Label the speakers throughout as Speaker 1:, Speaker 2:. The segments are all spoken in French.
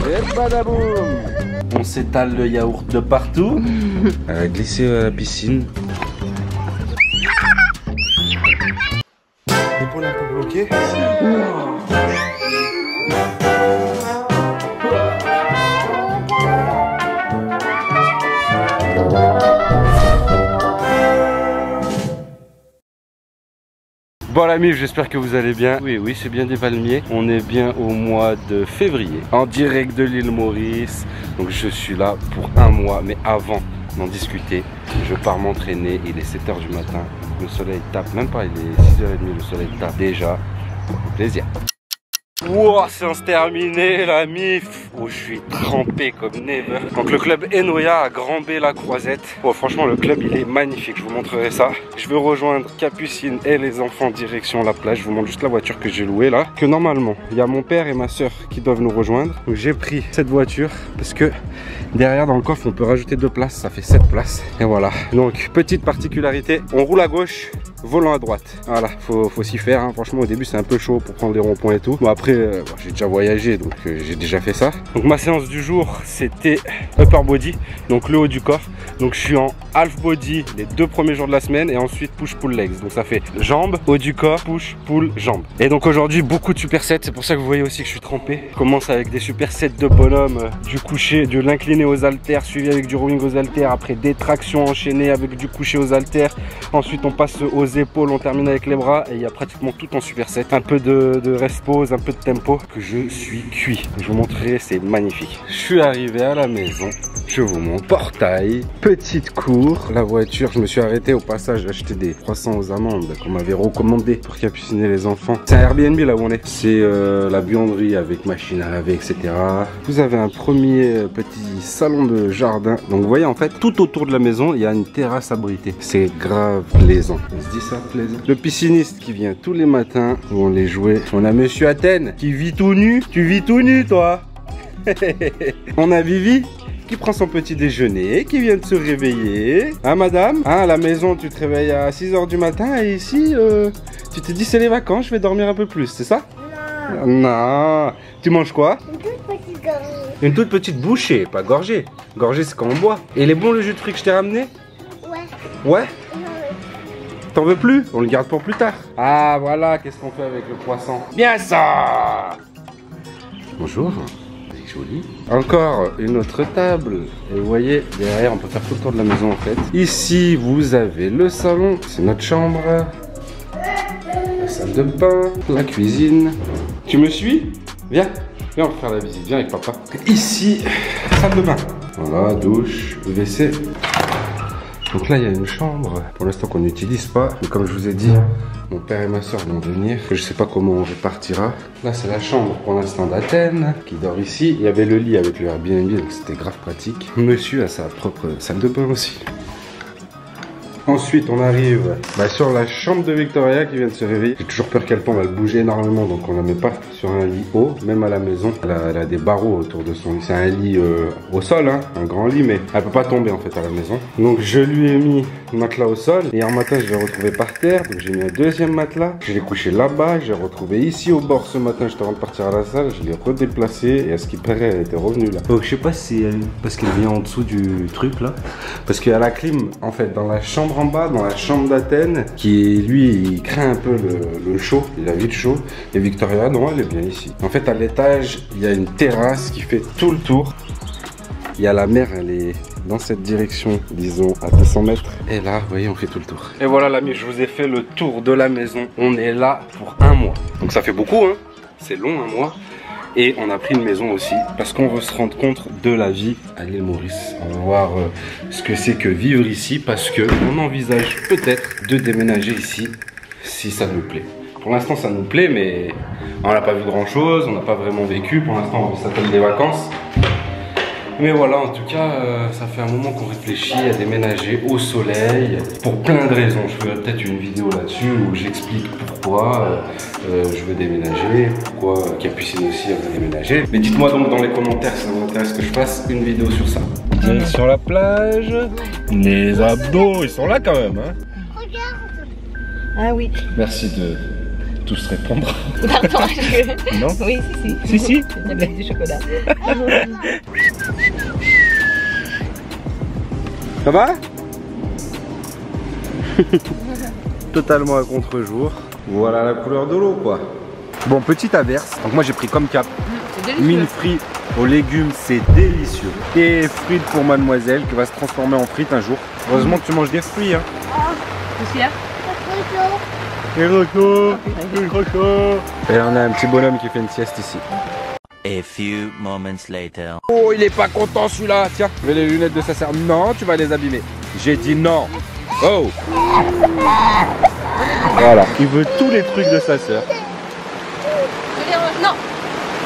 Speaker 1: Et badaboum. On s'étale le yaourt de partout. Elle a glissé à la piscine. L'épaule un peu bloquée. Bon la mif, j'espère que vous allez bien. Oui, c'est bien des palmiers. On est bien au mois de février, en direct de l'île Maurice. Donc je suis là pour un mois, mais avant d'en discuter, je pars m'entraîner. Il est 7 h du matin. Le soleil tape, même pas, il est 6 h 30, le soleil tape déjà. Plaisir. Wow, séance terminée la mif. Oh, je suis trempé comme never. Donc le club Enoya à Grand-B-la-Croisette. Oh, franchement le club il est magnifique, je vous montrerai ça. Je veux rejoindre Capucine et les enfants direction la plage. Je vous montre juste la voiture que j'ai louée là. Que normalement il y a mon père et ma soeur qui doivent nous rejoindre. Donc j'ai pris cette voiture parce que derrière dans le coffre on peut rajouter 2 places, ça fait 7 places. Et voilà. Donc petite particularité, on roule à gauche, volant à droite. Voilà, faut s'y faire hein. Franchement au début c'est un peu chaud pour prendre les ronds-points et tout. Bon après j'ai déjà voyagé donc j'ai déjà fait ça. Donc ma séance du jour c'était upper body, donc le haut du corps. Donc je suis en half body les 2 premiers jours de la semaine et ensuite push pull legs. Donc ça fait jambes, haut du corps, push pull jambes. Et donc aujourd'hui beaucoup de supersets, c'est pour ça que vous voyez aussi que je suis trempé. Je commence avec des supersets de bonhomme, du couché, de l'incliné aux haltères suivi avec du rowing aux haltères, après des tractions enchaînées avec du couché aux haltères. Ensuite on passe aux épaules, on termine avec les bras et il y a pratiquement tout en superset. Un peu de rest pause, un peu de tempo, que je suis cuit. Je vous montrerai, c'est magnifique. Je suis arrivé à la maison, je vous montre. Portail, petite cour, la voiture, je me suis arrêté au passage acheter des croissants aux amandes qu'on m'avait recommandé pour capuciner les enfants. C'est un Airbnb là où on est. C'est la buanderie avec machine à laver, etc. Vous avez un premier petit salon de jardin. Donc vous voyez en fait, tout autour de la maison, il y a une terrasse abritée. C'est grave plaisant. On se dit ça, plaisant. Le pisciniste qui vient tous les matins où on les jouait. On a Monsieur Athènes qui vit tout nu. Tu vis tout nu toi. On a Vivi qui prend son petit déjeuner, qui vient de se réveiller. Hein madame? Hein, à la maison tu te réveilles à 6 h du matin et ici tu te dis c'est les vacances, je vais dormir un peu plus, c'est ça? Non. Non. Tu manges quoi? Une toute petite gorgée. Une toute petite bouchée, pas gorgée. Gorgée c'est quand on boit. Et il est bon le jus de fruits que je t'ai ramené? Ouais. Ouais? T'en veux plus? On le garde pour plus tard. Ah voilà, qu'est-ce qu'on fait avec le croissant? Bien ça! Bonjour. C'est joli. Encore une autre table. Et vous voyez, derrière, on peut faire tout le tour de la maison en fait. Ici, vous avez le salon. C'est notre chambre. La salle de bain. La cuisine. Tu me suis? Viens. Viens, on va faire la visite. Viens avec papa. Ici, salle de bain. Voilà, douche, WC. Donc là il y a une chambre pour l'instant qu'on n'utilise pas, mais comme je vous ai dit, mon père et ma soeur vont venir, je sais pas comment on répartira. Là c'est la chambre pour l'instant d'Athènes qui dort ici. Il y avait le lit avec le Airbnb donc c'était grave pratique. Monsieur a sa propre salle de bain aussi. Ensuite on arrive sur la chambre de Victoria qui vient de se réveiller. J'ai toujours peur qu'elle tombe, elle bouge énormément donc on la met pas sur un lit haut. Même à la maison elle a des barreaux autour de son lit. C'est un lit au sol hein, un grand lit, mais elle peut pas tomber en fait à la maison. Donc je lui ai mis le matelas au sol. Hier matin je l'ai retrouvé par terre, donc j'ai mis un deuxième matelas. Je l'ai couché là-bas, j'ai retrouvé ici au bord ce matin. J'étais avant de partir à la salle, je l'ai redéplacé et à ce qui paraît elle était revenue là. Donc je sais pas si elle, parce qu'elle vient en dessous du truc là, parce qu'il y a la clim en fait dans la chambre en bas, dans la chambre d'Athènes, qui lui il craint un peu le chaud, il a vite chaud. Et Victoria non, elle est bien ici. En fait à l'étage il y a une terrasse qui fait tout le tour. Il y a la mer, elle est dans cette direction, disons à 200 mètres. Et là, vous voyez, on fait tout le tour. Et voilà l'ami, je vous ai fait le tour de la maison. On est là pour un mois. Donc ça fait beaucoup hein, c'est long un mois. Et on a pris une maison aussi parce qu'on veut se rendre compte de la vie à l'île Maurice. On va voir ce que c'est que vivre ici parce qu'on envisage peut-être de déménager ici si ça nous plaît. Pour l'instant ça nous plaît mais on n'a pas vu grand chose, on n'a pas vraiment vécu. Pour l'instant on s'appelle des vacances. Mais voilà, en tout cas, ça fait un moment qu'on réfléchit à déménager au soleil pour plein de raisons. Je ferai peut-être une vidéo là-dessus où j'explique pourquoi je veux déménager, pourquoi Capucine aussi veut déménager. Mais dites-moi donc dans les commentaires si ça vous intéresse que je fasse une vidéo sur ça. Direction la plage, les abdos, ils sont là quand même. Hein.
Speaker 2: Regarde. Ah oui.
Speaker 1: Merci tous répondre.
Speaker 2: Pardon,
Speaker 1: Non?
Speaker 2: Oui, si.
Speaker 1: Si.
Speaker 2: Avec du chocolat.
Speaker 1: Ça va? Totalement à contre-jour. Voilà la couleur de l'eau quoi. Bon, petite averse. Donc moi j'ai pris comme cap mine frites aux légumes, c'est délicieux. Et frites pour mademoiselle qui va se transformer en frites un jour. Heureusement que tu manges des fruits hein.
Speaker 2: Qu'est-ce qu'il y a?
Speaker 1: Et là on a un petit bonhomme qui fait une sieste ici.
Speaker 3: A few moments later.
Speaker 1: Oh, il est pas content celui-là. Tiens, je vais les lunettes de sa sœur. Non, tu vas les abîmer. J'ai dit non. Oh. Voilà. Il veut tous les trucs de sa sœur.
Speaker 2: Non.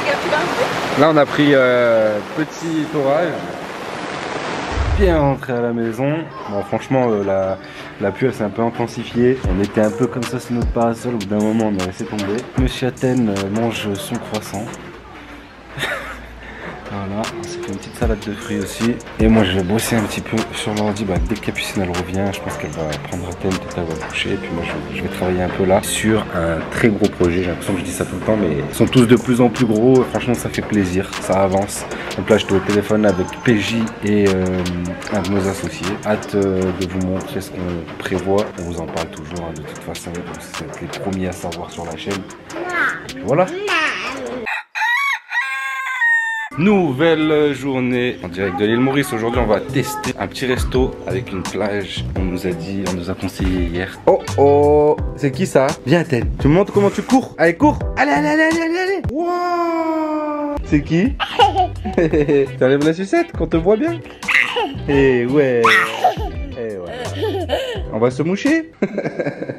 Speaker 2: Regarde, tu vas.
Speaker 1: Là, on a pris petit orage. Bien rentré à la maison. Bon, franchement, la pluie s'est un peu intensifiée. On était un peu comme ça sous notre parasol. Au bout d'un moment, on a laissé tomber. Monsieur Athènes mange son croissant. Voilà, on s'est fait une petite salade de fruits aussi. Et moi je vais bosser un petit peu sur l'ordi. Dès que Capucine elle revient, je pense qu'elle va prendre Athènes, peut-être elle va coucher. Et puis moi je vais travailler un peu là sur un très gros projet. J'ai l'impression que je dis ça tout le temps, mais ils sont tous de plus en plus gros. Franchement ça fait plaisir, ça avance. Donc là j'étais au téléphone avec PJ et un de nos associés. Hâte de vous montrer ce qu'on prévoit. On vous en parle toujours de toute façon. Donc c'est les premiers à savoir sur la chaîne. Et voilà. Nouvelle journée en direct de l'île Maurice. Aujourd'hui on va tester un petit resto avec une plage. On nous a conseillé hier. Oh oh, c'est qui ça? Viens Athènes, tu me montres comment tu cours. Allez cours. Allez. Wow. C'est qui? Tu enlèves la sucette qu'on te voit bien. Eh ouais. On va se moucher.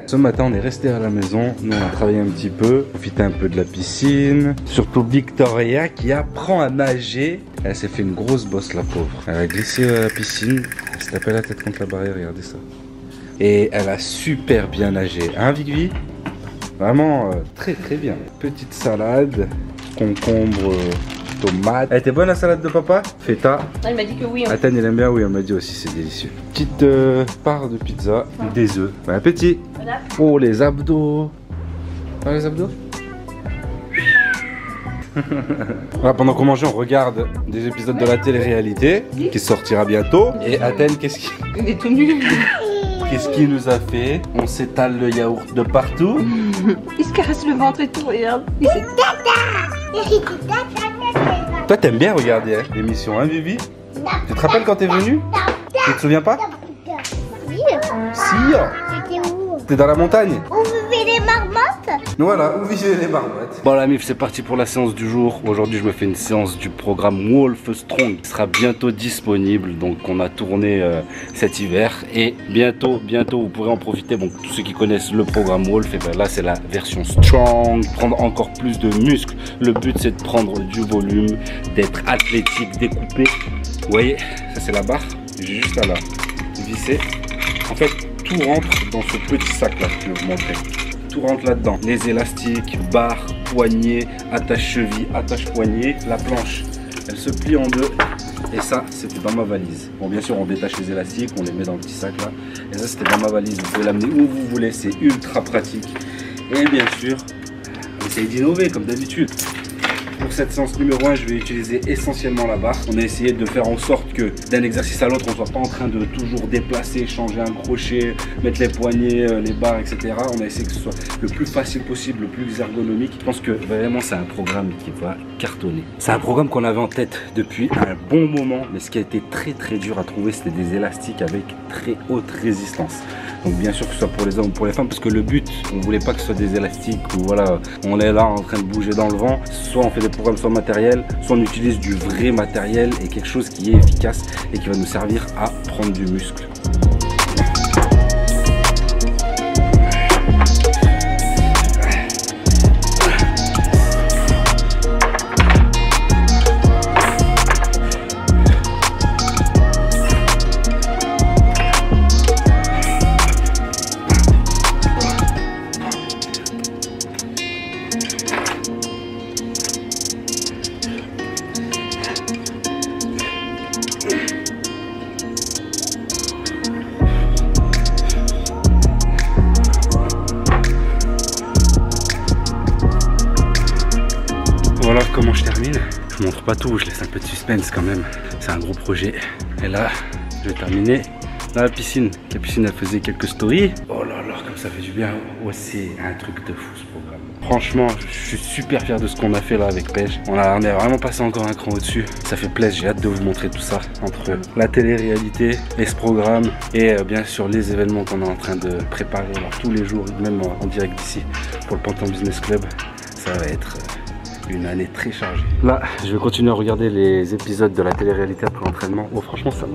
Speaker 1: Ce matin on est resté à la maison. Nous on a travaillé un petit peu, profité un peu de la piscine. Surtout Victoria qui apprend à nager. Elle s'est fait une grosse bosse la pauvre. Elle a glissé à la piscine. Elle s'est tapé la tête contre la barrière, regardez ça. Et elle a super bien nagé. Hein Vic? Vraiment très bien. Petite salade, concombre, tomate. Elle était bonne la salade de papa? Feta.
Speaker 2: Elle m'a dit que oui.
Speaker 1: Athènes elle aime bien, oui elle m'a dit aussi c'est délicieux. Petite part de pizza, des œufs. Bon appétit.
Speaker 2: Voilà.
Speaker 1: Oh les abdos. Ah les abdos. Voilà, pendant qu'on mange on regarde des épisodes de la télé-réalité qui sortira bientôt. Et Athènes
Speaker 2: Il est tout nu.
Speaker 1: qu'est-ce qu'il nous a fait? On s'étale le yaourt de partout.
Speaker 2: Il se caresse le ventre et tout, regarde.
Speaker 1: Toi t'aimes bien regarder hein, l'émission hein Vivi? Tu te rappelles quand t'es venue? Tu te souviens pas? Si.
Speaker 4: C'était où?
Speaker 1: T'es dans la montagne?
Speaker 4: Où vivaient les marmottes?
Speaker 1: Voilà, où vivaient les marmottes. Bon la mif, c'est parti pour la séance du jour. Aujourd'hui je me fais une séance du programme Wolf Strong qui sera bientôt disponible. Donc on a tourné cet hiver et bientôt vous pourrez en profiter. Bon, tous ceux qui connaissent le programme Wolf, et ben là c'est la version Strong, prendre encore plus de muscles. Le but c'est de prendre du volume, d'être athlétique, découpé. Vous voyez, ça c'est la barre, juste là, visser. En fait, tout rentre dans ce petit sac là que je vais vous montrer. Tout rentre là-dedans. Les élastiques, barres, poignets, attache-cheville, attache-poignet. La planche, elle se plie en deux. Et ça, c'était dans ma valise. Bon, bien sûr, on détache les élastiques, on les met dans le petit sac là. Et ça, c'était dans ma valise. Vous pouvez l'amener où vous voulez, c'est ultra pratique. Et bien sûr, essayez d'innover comme d'habitude. Pour cette séance numéro 1, je vais utiliser essentiellement la barre. On a essayé de faire en sorte que d'un exercice à l'autre, on ne soit pas en train de toujours déplacer, changer un crochet, mettre les poignets, les barres, etc. On a essayé que ce soit le plus facile possible, le plus ergonomique. Je pense que vraiment, c'est un programme qui va cartonner. C'est un programme qu'on avait en tête depuis un bon moment, mais ce qui a été très dur à trouver, c'était des élastiques avec très haute résistance. Donc bien sûr que ce soit pour les hommes ou pour les femmes, parce que le but, on voulait pas que ce soit des élastiques où voilà, on est là en train de bouger dans le vent. Soit on fait des programmes sur matériel, soit on utilise du vrai matériel et quelque chose qui est efficace et qui va nous servir à prendre du muscle. montre pas tout, je laisse un peu de suspense quand même. C'est un gros projet. Et là, je vais terminer dans la piscine. La piscine, elle faisait quelques stories. Oh là là, comme ça fait du bien. Ouais, c'est un truc de fou ce programme. Franchement, je suis super fier de ce qu'on a fait là avec Pej. On est vraiment passé encore un cran au-dessus. Ça fait plaisir, j'ai hâte de vous montrer tout ça. Entre la télé-réalité et ce programme. Et bien sûr les événements qu'on est en train de préparer là, tous les jours, même en direct d'ici pour le Panthéon Business Club. Ça va être une année très chargée. Là, je vais continuer à regarder les épisodes de la télé-réalité après l'entraînement. Oh, franchement, ça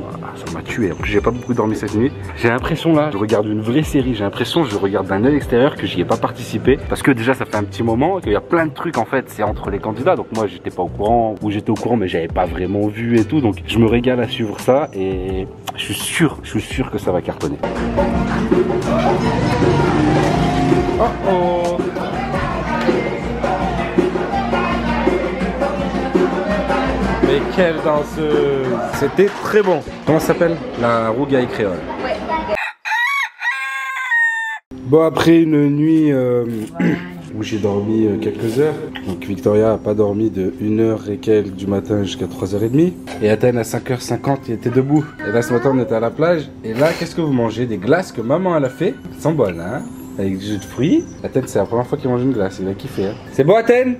Speaker 1: m'a tué. En plus, j'ai pas beaucoup dormi cette nuit. J'ai l'impression là, je regarde une vraie série. J'ai l'impression que je regarde d'un œil extérieur, que j'y ai pas participé. Parce que déjà, ça fait un petit moment qu'il y a plein de trucs en fait. C'est entre les candidats. Donc moi, j'étais pas au courant, ou j'étais au courant, mais j'avais pas vraiment vu et tout. Donc je me régale à suivre ça et je suis sûr que ça va cartonner. Oh oh. Mais quelle danseuse! C'était très bon. Comment ça s'appelle? La rougaille créole.
Speaker 2: Ouais.
Speaker 1: Bon, après une nuit où j'ai dormi quelques heures. Donc Victoria a pas dormi de 1h et quelques du matin jusqu'à 3h30. Et Athènes à 5h50 il était debout. Et là ce matin on était à la plage. Et là qu'est-ce que vous mangez? Des glaces que maman elle a fait. Elles sont bonnes hein. Avec du jus de fruits. Athènes c'est la première fois qu'il mange une glace. Il a kiffé hein. C'est bon Athènes?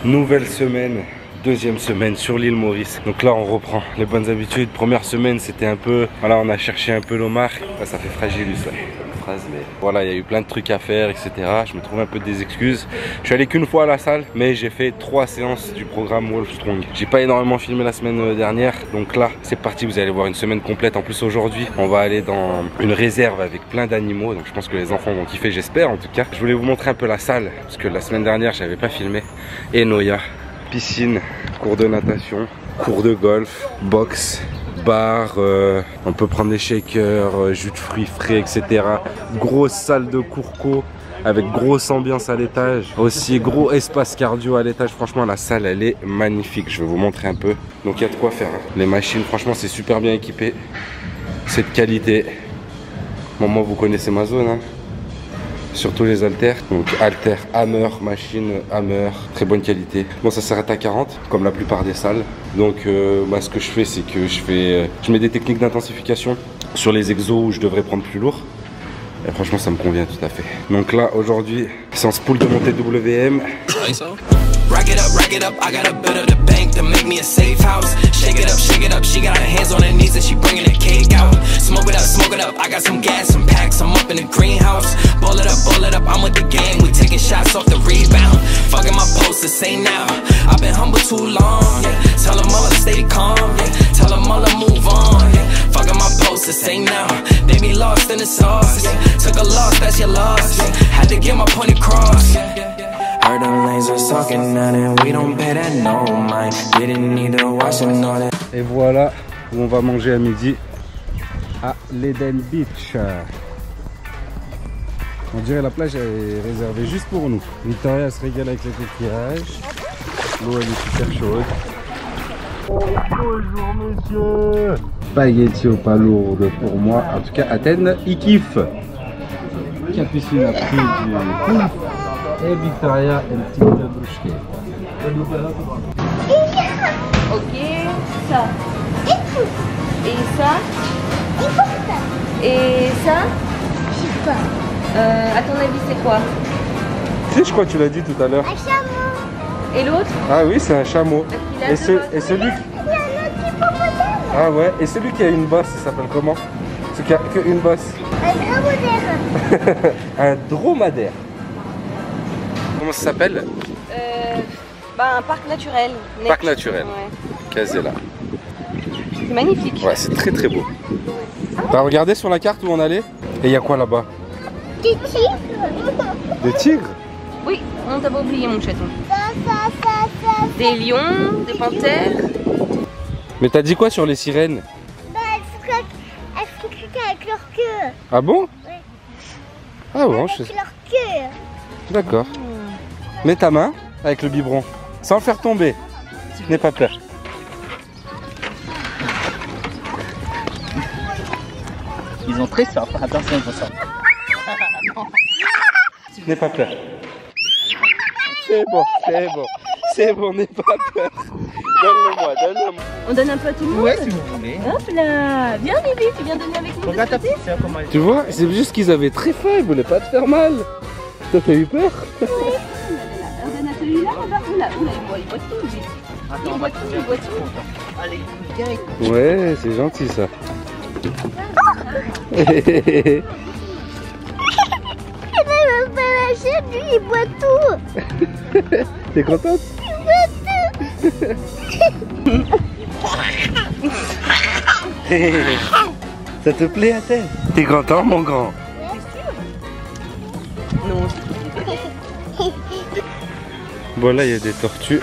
Speaker 1: Nouvelle semaine, deuxième semaine sur l'île Maurice. Donc là on reprend les bonnes habitudes. Première semaine c'était un peu, voilà on a cherché un peu l'homard. Là, ça fait fragile ça. Phrase, mais voilà il y a eu plein de trucs à faire etc. Je me trouve un peu des excuses. Je suis allé qu'une fois à la salle mais j'ai fait 3 séances du programme Wolf Strong. J'ai pas énormément filmé la semaine dernière. Donc là c'est parti, vous allez voir une semaine complète. En plus aujourd'hui on va aller dans une réserve avec plein d'animaux. Donc je pense que les enfants vont kiffer, j'espère en tout cas. Je voulais vous montrer un peu la salle parce que la semaine dernière j'avais pas filmé. Et Noya, piscine, cours de natation, cours de golf, boxe, bar, on peut prendre des shakers, jus de fruits frais, etc. Grosse salle de courco avec grosse ambiance à l'étage. Aussi gros espace cardio à l'étage. Franchement la salle elle est magnifique. Je vais vous montrer un peu. Donc il y a de quoi faire. Hein. Les machines franchement c'est super bien équipé. C'est de qualité. Bon moi vous connaissez ma zone. Hein. Surtout les haltères, donc haltères Hammer, machine Hammer, très bonne qualité. Bon ça s'arrête à 40 comme la plupart des salles. Donc bah, ce que je fais c'est que je mets des techniques d'intensification sur les exos où je devrais prendre plus lourd. Et franchement ça me convient tout à fait. Donc là aujourd'hui séance pool de montée WM.
Speaker 5: Rack it up, I got a bit of the bank to make me a safe house. Shake it up, she got her hands on her knees and she bringing the cake out. Smoke it up, I got some gas, some packs, I'm up in the greenhouse. Ball it up, I'm with the gang, we taking shots off the rebound. Fucking my posters, say now, I've been humble too long, yeah. Tell them all to stay calm, yeah. Tell them all to move on, yeah. Fucking my posters, say now, they be lost in the sauce, yeah. Took a loss, that's your loss, yeah. Had to get my point across, yeah. Heard them lasers talking at it, we don't pay that no mind. Didn't need to watch them all that.
Speaker 1: Et voilà où on va manger à midi à l'Eden Beach. On dirait la plage est réservée juste pour nous. Victoria se régale avec les coquillages. L'eau elle est super chaude. Oh, bonjour monsieur. Spaghetti au pas lourd pour moi. En tout cas Athènes il kiffe. Capucine a pris du poulpe. Et Victoria une petite brouchée.
Speaker 2: Ok, ça. Et ça. Et ça.
Speaker 4: Je sais pas.
Speaker 2: À ton avis, c'est quoi?
Speaker 1: Si, je crois que tu l'as dit tout à l'heure.
Speaker 4: Un chameau.
Speaker 2: Et l'autre?
Speaker 1: Ah oui, c'est un chameau. Et celui qui...
Speaker 4: Il y a un autre hippopotame.
Speaker 1: Ah ouais, et celui qui a une bosse, il s'appelle comment? Celui qui a qu'une bosse.
Speaker 4: Un dromadaire.
Speaker 1: Un dromadaire. Comment ça s'appelle?
Speaker 2: Bah, un parc naturel.
Speaker 1: Parc naturel.
Speaker 2: Ouais.
Speaker 1: Casella.
Speaker 2: C'est magnifique.
Speaker 1: Ouais, c'est très très beau. T'as regardé sur la carte où on allait? Et il y a quoi là-bas?
Speaker 4: Des tigres.
Speaker 1: Des tigres?
Speaker 2: Oui, on t'a pas oublié mon chaton.
Speaker 4: Ça.
Speaker 2: Des lions, des panthères.
Speaker 1: Mais t'as dit quoi sur les sirènes?
Speaker 4: Bah, elles se croquent avec leur queue.
Speaker 1: Ah bon?
Speaker 4: Oui.
Speaker 1: Ah bon,
Speaker 4: Avec leur queue.
Speaker 1: D'accord. Mets ta main avec le biberon, sans le faire tomber. N'aie pas peur.
Speaker 6: Ils ont très soif, attention, il faut ça.
Speaker 1: N'aie pas peur. c'est bon, c'est bon. C'est bon, n'aie pas peur. Donne-le-moi, donne-le-moi.
Speaker 2: On donne un peu à tout le monde.
Speaker 6: Ouais, si vous voulez.
Speaker 2: Hop là. Viens, Bibi, tu viens donner avec nous.
Speaker 6: Regarde ta petite sœur comment elle
Speaker 1: Tu vois, c'est juste qu'ils avaient très faim, ils voulaient pas te faire mal. Toi, t'as eu peur?
Speaker 2: On donne à celui-là, là-bas. Oula, il boit tout, Bibi. Il boit tout.
Speaker 6: Allez, direct.
Speaker 1: Ouais, c'est gentil ça.
Speaker 4: Lui, il boit tout.
Speaker 1: T'es contente? Ça te plaît à tête? T'es content mon grand?
Speaker 2: Non.
Speaker 1: Bon là il y a des tortues.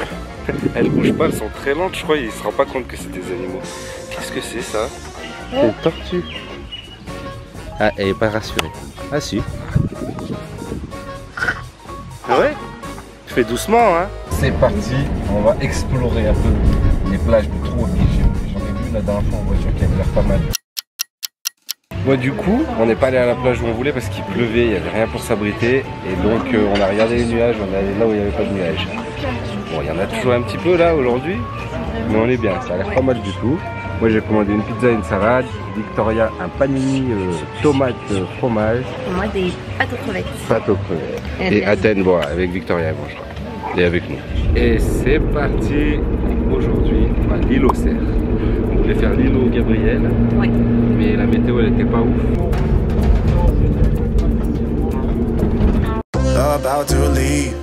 Speaker 1: Elles bougent pas, elles sont très lentes, je crois, il se rend pas compte que c'est des animaux. Qu'est-ce que c'est ça? C'est une tortue. Ah, elle est pas rassurée. Ah si. Ah ouais? Tu fais doucement hein? C'est parti, on va explorer un peu les plages de Trouville. J'en ai vu la dernière fois en voiture qui avait l'air pas mal. Bon du coup, on n'est pas allé à la plage où on voulait parce qu'il pleuvait, il n'y avait rien pour s'abriter. Et donc on a regardé les nuages, on est allé là où il n'y avait pas de nuages. Bon, il y en a toujours un petit peu là aujourd'hui, mais on est bien, ça a l'air pas mal du tout. Moi j'ai commandé une pizza et une salade, Victoria un panini tomate fromage.
Speaker 2: Et moi des pâtes aux crevettes.
Speaker 1: Pâtes aux crevettes. Et Athènes, bon, avec Victoria elle mangera. Et avec nous. Et c'est parti aujourd'hui à l'île aux cerfs. On voulait faire l'île aux Gabriel,
Speaker 2: Oui.
Speaker 1: mais la météo elle était pas ouf.
Speaker 7: About to leave,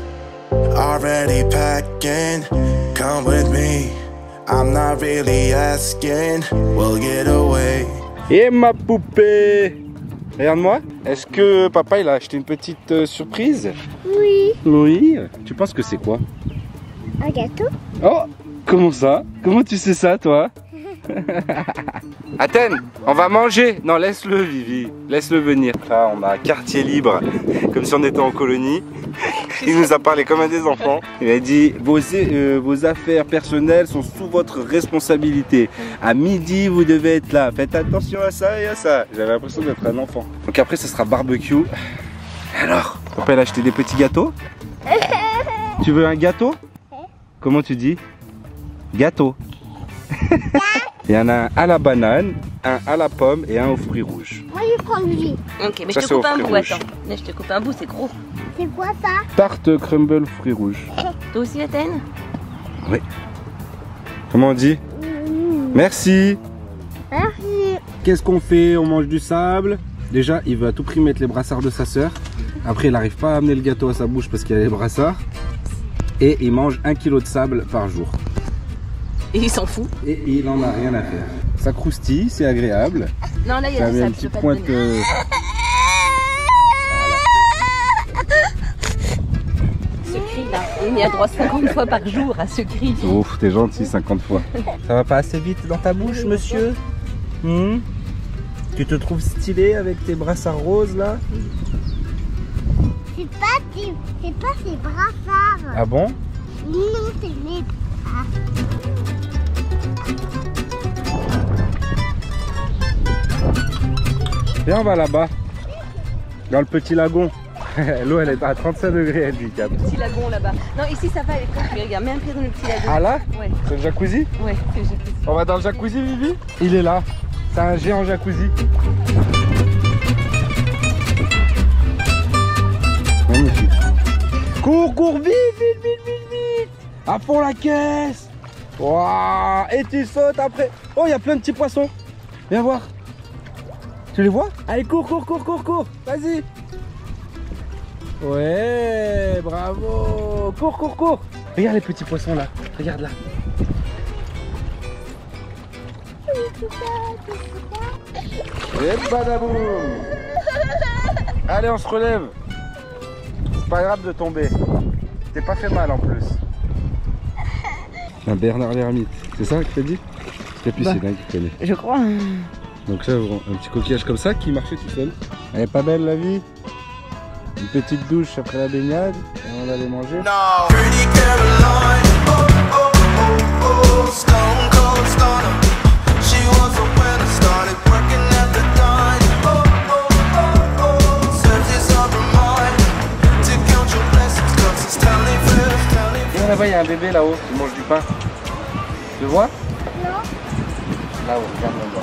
Speaker 7: already packing, come with me, I'm not really asking, we'll get away.
Speaker 1: Et ma poupée! Regarde-moi, est-ce que papa il a acheté une petite surprise?
Speaker 4: Oui.
Speaker 1: Oui. Tu penses que c'est quoi?
Speaker 4: Un gâteau.
Speaker 1: Oh! Comment ça? Comment tu sais ça toi? Athènes, on va manger. Non, laisse-le Vivi, laisse-le venir. Là, on a un quartier libre, comme si on était en colonie. Il nous a parlé comme un des enfants. Il a dit, vos affaires personnelles sont sous votre responsabilité. À midi, vous devez être là. Faites attention à ça et à ça. J'avais l'impression d'être un enfant. Donc après, ce sera barbecue. Alors, papa, il a acheté des petits gâteaux. Tu veux un gâteau? Comment tu dis? Gâteau. Il y en a un à la banane, un à la pomme et un aux fruits rouges.
Speaker 4: Moi, je prends lui.
Speaker 2: Ok, mais
Speaker 1: Ça,
Speaker 2: je te
Speaker 1: c'est
Speaker 2: coupe
Speaker 1: aux
Speaker 2: un
Speaker 1: fruits
Speaker 2: bout,
Speaker 1: rouges.
Speaker 2: attends. Là, je te coupe un bout, c'est gros.
Speaker 4: C'est quoi ça?
Speaker 1: Tarte crumble fruits rouges.
Speaker 2: Toi aussi, Athènes?
Speaker 1: Oui. Comment on dit? Merci.
Speaker 4: Merci.
Speaker 1: Qu'est-ce qu'on fait? On mange du sable. Déjà, il veut à tout prix mettre les brassards de sa sœur. Après, il n'arrive pas à amener le gâteau à sa bouche parce qu'il y a les brassards. Et il mange 1 kg de sable par jour.
Speaker 2: Et il s'en fout.
Speaker 1: Et il en a rien à faire. Ça croustille, c'est agréable.
Speaker 2: Non, là, il y
Speaker 1: Ça
Speaker 2: a du
Speaker 1: met une
Speaker 2: sable, je
Speaker 1: petite
Speaker 2: peux pas
Speaker 1: pointe.
Speaker 2: te donner. Ce cri là, on y a droit 50 fois par jour à ce cri.
Speaker 1: Ouf, t'es gentil 50 fois. Ça va pas assez vite dans ta bouche, monsieur? Tu te trouves stylé avec tes brassards roses là?
Speaker 4: C'est pas ses brassards.
Speaker 1: Ah bon?
Speaker 4: Non, c'est mes
Speaker 1: Viens, on va là-bas. Dans le petit lagon. L'eau elle est à 35 degrés, elle dit Cap.
Speaker 2: Petit lagon là-bas. Non, ici ça va, elle est tranquille. Regarde, mets un pied dans le petit lagon.
Speaker 1: Ah là?
Speaker 2: Ouais,
Speaker 1: C'est le jacuzzi?
Speaker 2: ouais, c'est le jacuzzi.
Speaker 1: On va dans le jacuzzi, Vivi? Il est là. C'est un géant jacuzzi. Magnifique. Cours, cours, vite, vite, vite, vite, vite. À fond la caisse. Waouh. Et tu sautes après. Oh, il y a plein de petits poissons. Viens voir. Tu les vois? Allez, cours, cours, cours, cours, cours. Vas-y. Ouais, bravo. Cours, cours, cours. Regarde les petits poissons là. Regarde là. Et badaboum. Allez, on se relève. C'est pas grave de tomber. T'es pas fait mal en plus. Un Bernard l'ermite, c'est ça que t'as dit? C'est Capucine qui connaît.
Speaker 2: Je crois.
Speaker 1: Donc ça, un petit coquillage comme ça qui marchait tout seul. Elle est pas belle la vie? Une petite douche après la baignade et on allait manger.
Speaker 7: No. Pretty Caroline, oh, oh, oh, oh, stone cold stunner. She was a winner, started working at the dime. Oh, oh, oh, oh, says it's on her mind to count your blessings, cause it's time they first.
Speaker 1: là-bas, il y a un bébé là-haut qui mange du pain. Tu le vois?
Speaker 4: Non.
Speaker 1: Là-haut, regarde là-bas.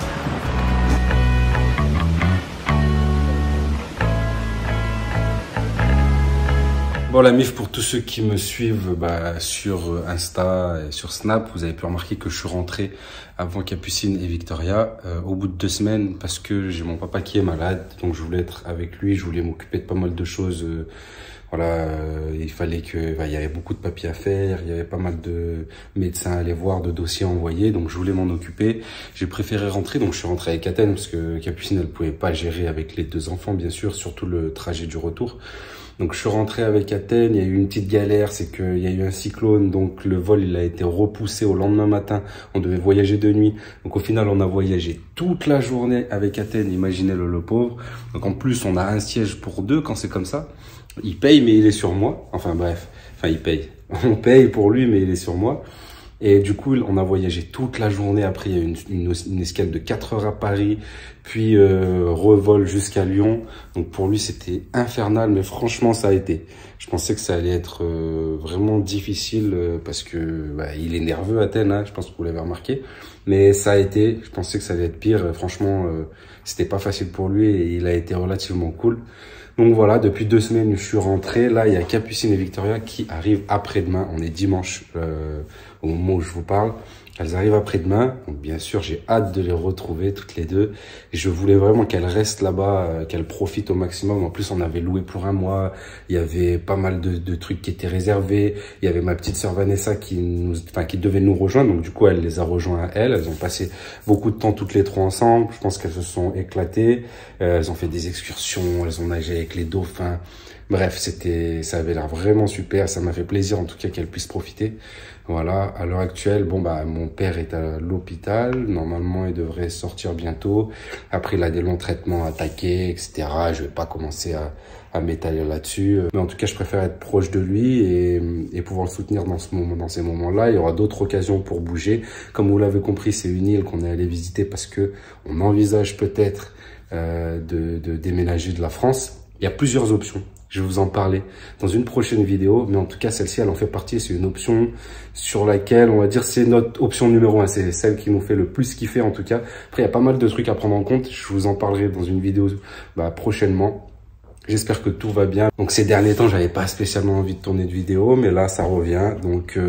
Speaker 1: Bon la mif, pour tous ceux qui me suivent sur Insta et sur Snap, vous avez pu remarquer que je suis rentré avant Capucine et Victoria au bout de 2 semaines parce que j'ai mon papa qui est malade, donc je voulais être avec lui, je voulais m'occuper de pas mal de choses. Il fallait que, il y avait beaucoup de papiers à faire, il y avait pas mal de médecins à aller voir, de dossiers à envoyer, donc je voulais m'en occuper. J'ai préféré rentrer, donc je suis rentré avec Athènes parce que Capucine elle pouvait pas gérer avec les 2 enfants bien sûr, surtout le trajet du retour. Donc je suis rentré avec Athènes, il y a eu une petite galère, c'est qu'il y a eu un cyclone, donc le vol il a été repoussé au lendemain matin, on devait voyager de nuit, donc au final on a voyagé toute la journée avec Athènes, imaginez-le le pauvre. Donc en plus on a un siège pour 2 quand c'est comme ça, il paye mais il est sur moi, enfin bref, il paye, on paye pour lui mais il est sur moi. Et du coup, on a voyagé toute la journée. Après, il y a eu une escale de 4 heures à Paris, puis revol jusqu'à Lyon. Donc pour lui, c'était infernal, mais franchement, ça a été. Je pensais que ça allait être vraiment difficile parce que il est nerveux, Athènes, hein, je pense que vous l'avez remarqué. Mais ça a été, je pensais que ça allait être pire. Franchement, c'était pas facile pour lui et il a été relativement cool. Donc voilà, depuis 2 semaines, je suis rentré. Là, il y a Capucine et Victoria qui arrivent après-demain. On est dimanche au moment où je vous parle. Elles arrivent après-demain. Donc bien sûr, j'ai hâte de les retrouver toutes les 2. Et je voulais vraiment qu'elles restent là-bas, qu'elles profitent au maximum. En plus, on avait loué pour 1 mois. Il y avait pas mal de trucs qui étaient réservés. Il y avait ma petite sœur Vanessa qui devait nous rejoindre. Donc du coup, elle les a rejoints à elle. Elles ont passé beaucoup de temps toutes les 3 ensemble. Je pense qu'elles se sont éclatées. Elles ont fait des excursions. Elles ont nagé avec les dauphins. Bref, ça avait l'air vraiment super. Ça m'a fait plaisir en tout cas qu'elles puissent profiter. Voilà, à l'heure actuelle, mon père est à l'hôpital. Normalement, il devrait sortir bientôt. Après, il a des longs traitements attaqués, etc. Je vais pas commencer à m'étaler là-dessus. Mais en tout cas, je préfère être proche de lui et pouvoir le soutenir dans ces moments-là. Il y aura d'autres occasions pour bouger. Comme vous l'avez compris, c'est une île qu'on est allé visiter parce que on envisage peut-être de déménager de la France. Il y a plusieurs options. Je vais vous en parler dans une prochaine vidéo, mais en tout cas, celle-ci, elle en fait partie. C'est une option sur laquelle, on va dire, c'est notre option numéro 1. C'est celle qui nous fait le plus kiffer, en tout cas. Après, il y a pas mal de trucs à prendre en compte. Je vous en parlerai dans une vidéo prochainement. J'espère que tout va bien. Donc ces derniers temps, j'avais pas spécialement envie de tourner de vidéo, mais là, ça revient. Donc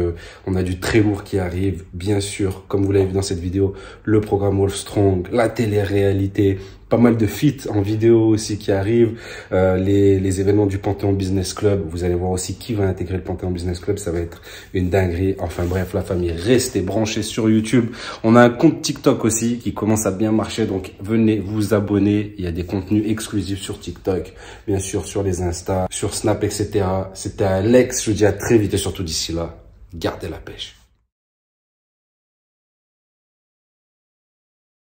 Speaker 1: on a du très lourd qui arrive. Bien sûr, comme vous l'avez vu dans cette vidéo, le programme Wolf Strong, la télé-réalité, pas mal de feats en vidéo aussi qui arrivent, les événements du Panthéon Business Club. Vous allez voir aussi qui va intégrer le Panthéon Business Club. Ça va être une dinguerie. Enfin bref, la famille, restez branchés sur YouTube. On a un compte TikTok aussi qui commence à bien marcher. Donc venez vous abonner. Il y a des contenus exclusifs sur TikTok, bien sûr sur les Insta, sur Snap, etc. C'était Alex. Je vous dis à très vite et surtout d'ici là, gardez la pêche.